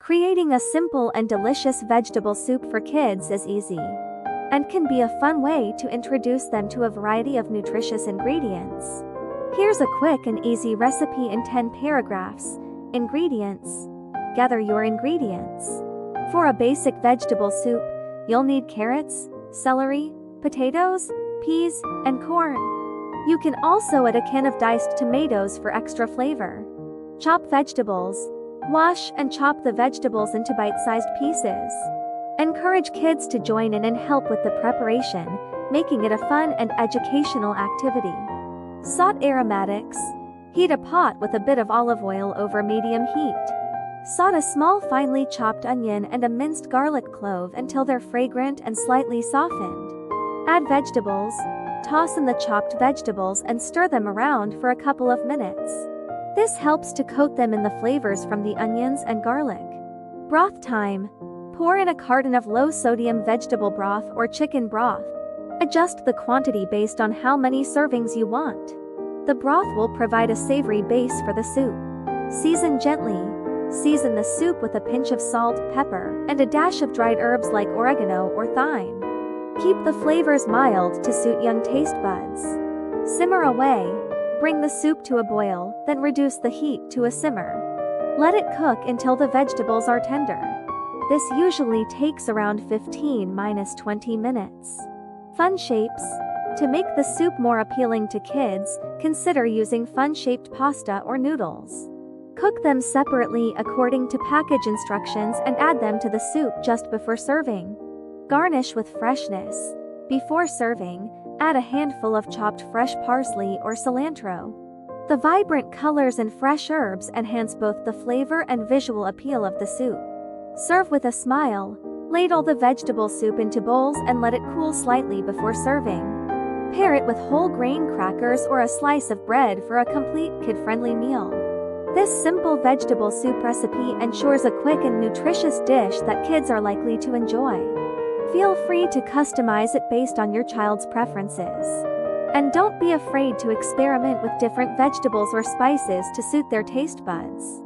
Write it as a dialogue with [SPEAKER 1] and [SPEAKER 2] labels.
[SPEAKER 1] Creating a simple and delicious vegetable soup for kids is easy and can be a fun way to introduce them to a variety of nutritious ingredients. Here's a quick and easy recipe in 10 paragraphs. Ingredients. Gather your ingredients. For a basic vegetable soup, you'll need carrots, celery, potatoes, peas, and corn. You can also add a can of diced tomatoes for extra flavor. Chop vegetables. Wash and chop the vegetables into bite-sized pieces. Encourage kids to join in and help with the preparation, making it a fun and educational activity. Sauté Aromatics. Heat a pot with a bit of olive oil over medium heat. Saute a small finely chopped onion and a minced garlic clove until they're fragrant and slightly softened. Add vegetables. Toss in the chopped vegetables and stir them around for a couple of minutes. This helps to coat them in the flavors from the onions and garlic. Broth time. Pour in a carton of low-sodium vegetable broth or chicken broth. Adjust the quantity based on how many servings you want. The broth will provide a savory base for the soup. Season gently. Season the soup with a pinch of salt, pepper, and a dash of dried herbs like oregano or thyme. Keep the flavors mild to suit young taste buds. Simmer away. Bring the soup to a boil, then reduce the heat to a simmer. Let it cook until the vegetables are tender. This usually takes around 15–20 minutes. Fun shapes. To make the soup more appealing to kids, consider using fun-shaped pasta or noodles. Cook them separately according to package instructions and add them to the soup just before serving. Garnish with freshness. Before serving, add a handful of chopped fresh parsley or cilantro. The vibrant colors and fresh herbs enhance both the flavor and visual appeal of the soup. Serve with a smile. Ladle the vegetable soup into bowls and let it cool slightly before serving. Pair it with whole grain crackers or a slice of bread for a complete kid-friendly meal. This simple vegetable soup recipe ensures a quick and nutritious dish that kids are likely to enjoy. Feel free to customize it based on your child's preferences. And don't be afraid to experiment with different vegetables or spices to suit their taste buds.